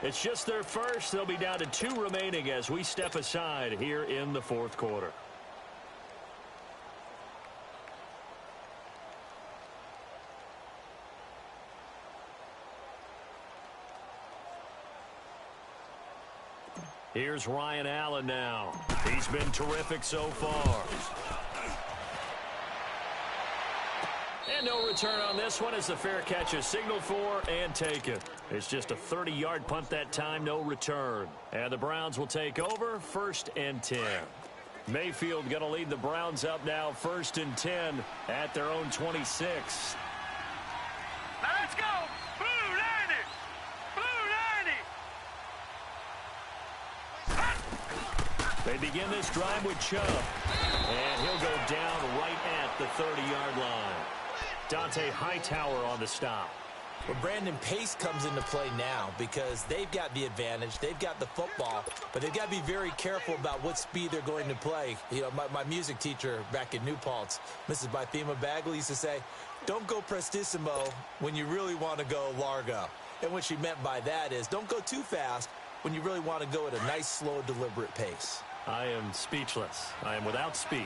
It's just their first. They'll be down to 2 remaining as we step aside here in the 4th quarter. Here's Ryan Allen now. He's been terrific so far. And no return on this one as the fair catch is signaled for and taken. It's just a 30-yard punt that time, no return. And the Browns will take over 1st and 10. Mayfield going to lead the Browns up now 1st and 10 at their own 26. Now let's go! Blue 90! Blue 90! They begin this drive with Chubb. And he'll go down right at the 30-yard line. Dante Hightower on the stop. Well, Brandon, pace comes into play now because they've got the advantage. They've got the football, but they've got to be very careful about what speed they're going to play. You know, my music teacher back in New Paltz, Mrs. Bythema Bagley, used to say, don't go prestissimo when you really want to go largo. And what she meant by that is don't go too fast when you really want to go at a nice, slow, deliberate pace. I am speechless. I am without speech.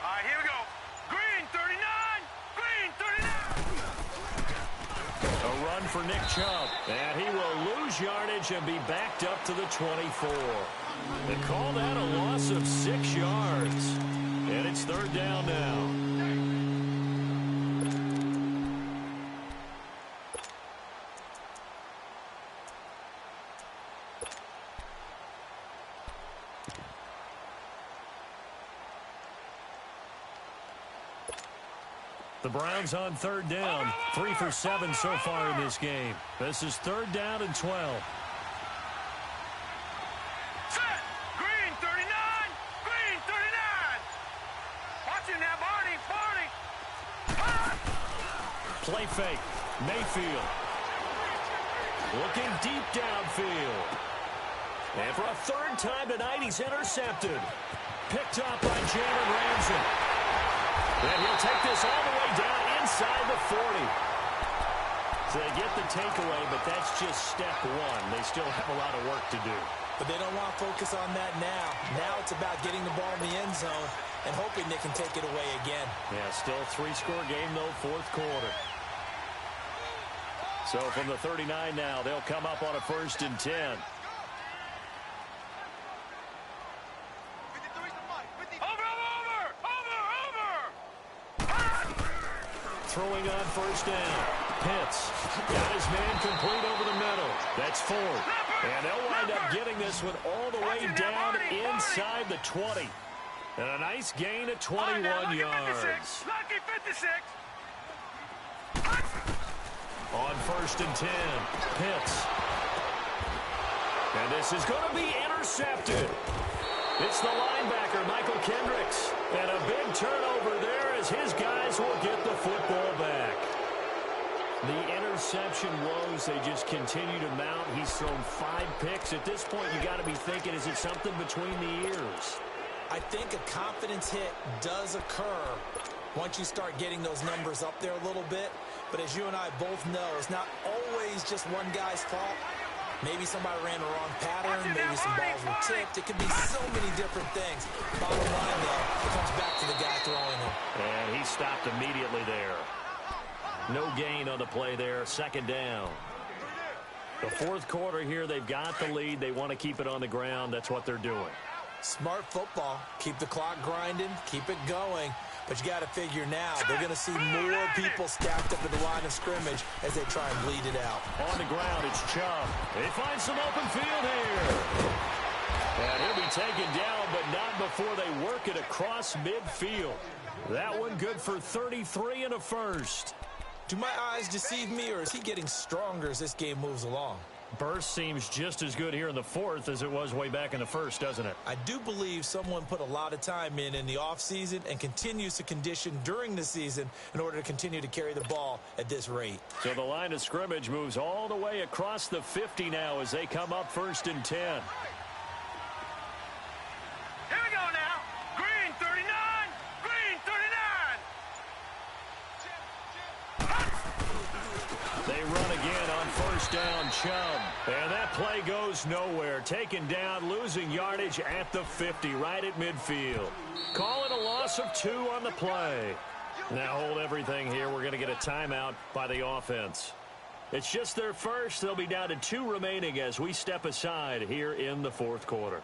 All right, here we go. Green 39! Green 39! A for Nick Chubb. And he will lose yardage and be backed up to the 24. They call that a loss of 6 yards. And it's third down now. The Browns on third down. 3 for 7 so far in this game. This is third down and 12. Set. Green 39. Green 39. Watch him now, Barney. Barney. Play fake. Mayfield. Looking deep downfield. And for a third time tonight, he's intercepted. Picked up by Jalen Ramsey. And he'll take this all the way down inside the 40. So they get the takeaway, but that's just step one. They still have a lot of work to do. But they don't want to focus on that now. Now it's about getting the ball in the end zone and hoping they can take it away again. Yeah, still a 3-score game, though, fourth quarter. So from the 39 now, they'll come up on a 1st and 10. Throwing on first down. Pitts got his man complete over the middle. That's 4. And they'll wind up getting this one all the way down inside the 20. And a nice gain of 21 yards. Lucky 56. On 1st and 10. Pitts. And this is going to be intercepted. It's the linebacker, Michael Kendricks. And a big turnover there as his guys will get the football back. The interception woes, they just continue to mount. He's thrown 5 picks. At this point, you got to be thinking, is it something between the ears? I think a confidence hit does occur once you start getting those numbers up there a little bit. But as you and I both know, it's not always just one guy's fault. Maybe somebody ran the wrong pattern. Maybe some balls were tipped. It could be so many different things. Bottom line, though, it comes back to the guy throwing them. And he stopped immediately there. No gain on the play there. 2nd down. The fourth quarter here, they've got the lead. They want to keep it on the ground. That's what they're doing. Smart football. Keep the clock grinding. Keep it going. But you got to figure now, they're going to see more people stacked up at the line of scrimmage as they try and bleed it out. On the ground, it's Chubb. They find some open field here. And he'll be taken down, but not before they work it across midfield. That one good for 33 and a first. Do my eyes deceive me, or is he getting stronger as this game moves along? Burst seems just as good here in the fourth as it was way back in the first, doesn't it? I do believe someone put a lot of time in the offseason and continues to condition during the season in order to continue to carry the ball at this rate. So the line of scrimmage moves all the way across the 50 now as they come up 1st and 10. Here we go now. Green 39. Green 39. They run again on 1st down, Chubb. And that play goes nowhere. Taken down, losing yardage at the 50, right at midfield. Call it a loss of 2 on the play. Now hold everything here. We're going to get a timeout by the offense. It's just their first. They'll be down to 2 remaining as we step aside here in the fourth quarter.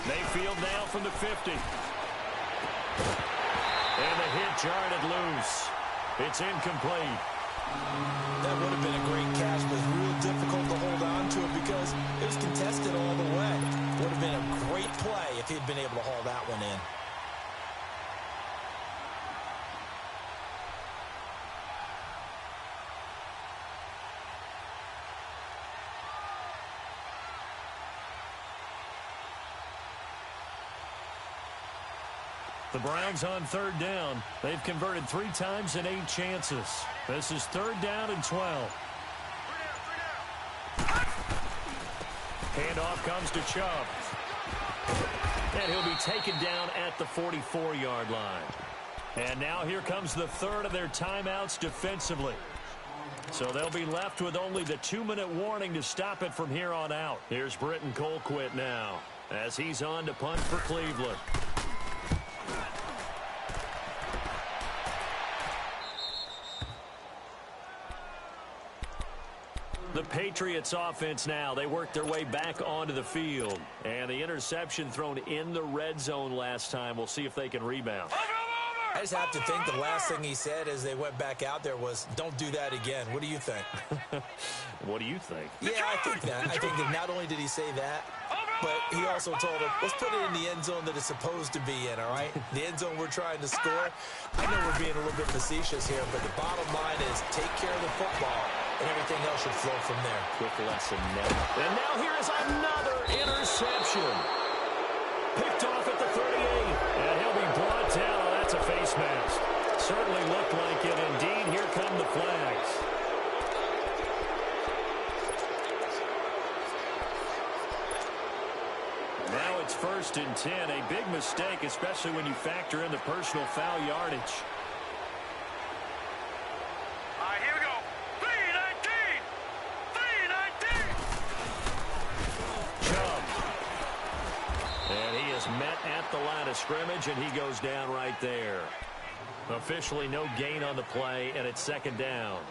Mayfield now from the 50. And the hit jarred it loose. It's incomplete. That would have been a great catch, but it's real difficult to hold on to it because it was contested all the way. Would have been a great play if he'd been able to haul that one in. The Browns on 3rd down. They've converted 3 times in 8 chances. This is 3rd down and 12. Handoff comes to Chubb. And he'll be taken down at the 44-yard line. And now here comes the third of their timeouts defensively. So they'll be left with only the 2-minute warning to stop it from here on out. Here's Britton Colquitt now as he's on to punt for Cleveland. The Patriots offense now, they work their way back onto the field. And the interception thrown in the red zone last time. We'll see if they can rebound. I just have to think the last thing he said as they went back out there was, don't do that again. What do you think? What do you think? Yeah, I think that. I think that not only did he say that, but he also told him, let's put it in the end zone that it's supposed to be in, all right? The end zone we're trying to score. I know we're being a little bit facetious here, but the bottom line is take care of the football, and everything else should flow from there. Quick lesson now. And now here is another interception. Picked off at the 38, and he'll be brought down. Oh, that's a face mask. Certainly looked like it. Indeed, here come the flags. Now it's 1st and 10. A big mistake, especially when you factor in the personal foul yardage. All right, here we go. 3-19. 3-19. Chubb. And he is met at the line of scrimmage, and he goes down right there. Officially no gain on the play, and it's 2nd down.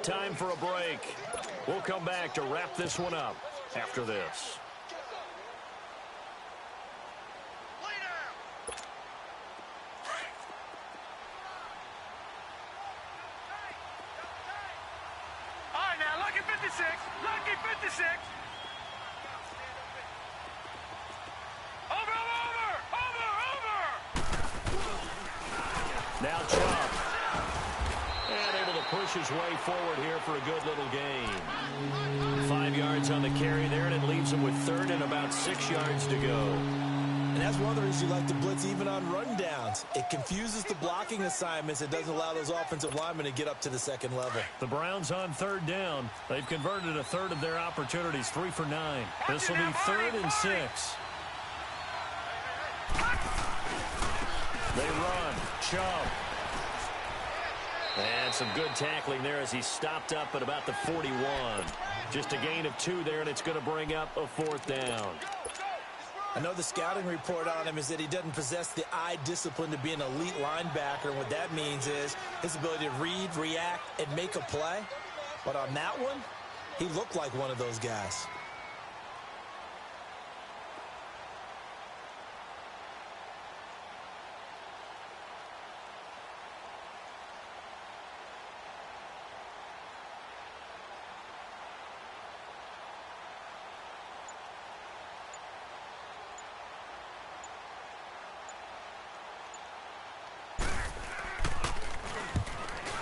Time for a break. We'll come back to wrap this one up after this. All right, now, lucky 56. Lucky 56. Over. Now Chubb. And able to push his way forward here for a good little gain. 5 yards on the carry there, and it leaves him with 3rd and about 6 yards to go. And that's one of the reasons you like to blitz even on rundowns. It confuses the blocking assignments. It doesn't allow those offensive linemen to get up to the second level. The Browns on 3rd down. They've converted a third of their opportunities, 3 for 9. This will be 3rd and 6. They run. Chubb. And some good tackling there as he stopped up at about the 41. Just a gain of 2 there, and it's going to bring up a 4th down. I know the scouting report on him is that he doesn't possess the eye discipline to be an elite linebacker. And what that means is his ability to read, react, and make a play. But on that one, he looked like one of those guys.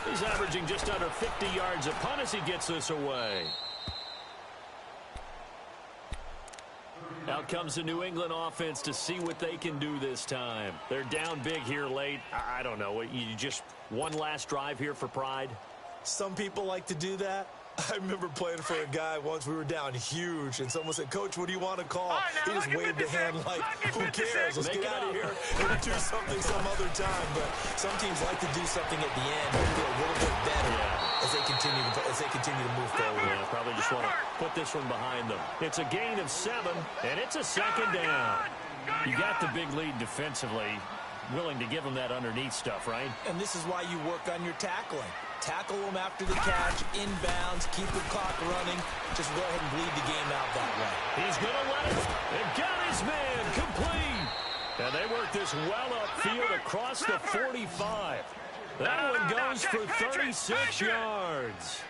He's averaging just under 50 yards a punt as he gets this away. Out comes the New England offense to see what they can do this time. They're down big here late. I don't know. You just one last drive here for pride? Some people like to do that. I remember playing for a guy once. We were down huge, and someone said, Coach, what do you want to call? He just waved a hand like, who cares? Let's get out of here and do something some other time. But some teams like to do something at the end and feel a little bit better as they continue to move forward. Yeah, probably just want to put this one behind them. It's a gain of 7, and it's a 2nd down. You got the big lead defensively. Willing to give them that underneath stuff, right? And this is why you work on your tackling. Tackle them after the catch, inbounds, keep the clock running. Just go ahead and bleed the game out that way. He's going to let it. And got his man complete. And they work this well upfield across the 45. That one goes for 36 yards.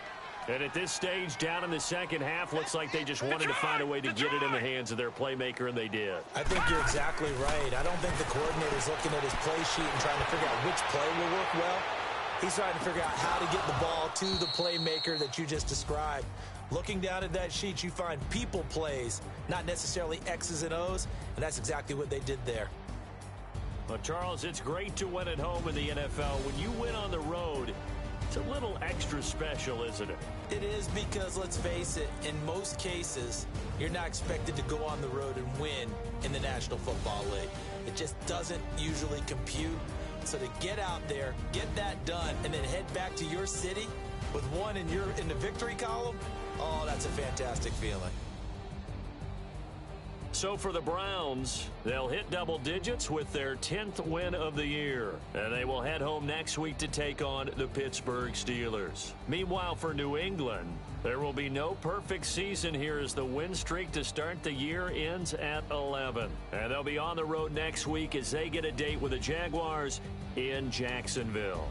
And at this stage, down in the second half, looks like they just wanted to find a way to get it in the hands of their playmaker, and they did. I think you're exactly right. I don't think the coordinator's looking at his play sheet and trying to figure out which play will work well. He's trying to figure out how to get the ball to the playmaker that you just described. Looking down at that sheet, you find people plays, not necessarily X's and O's, and that's exactly what they did there. Well, Charles, it's great to win at home in the NFL. When you win on the road, It's a little extra special, isn't it? It is, because let's face it, in most cases, you're not expected to go on the road and win in the National Football League. It just doesn't usually compute. So to get out there, get that done, and then head back to your city with one in the victory column, oh, that's a fantastic feeling. So for the Browns, they'll hit double digits with their 10th win of the year. And they will head home next week to take on the Pittsburgh Steelers. Meanwhile, for New England, there will be no perfect season here as the win streak to start the year ends at 11. And they'll be on the road next week as they get a date with the Jaguars in Jacksonville.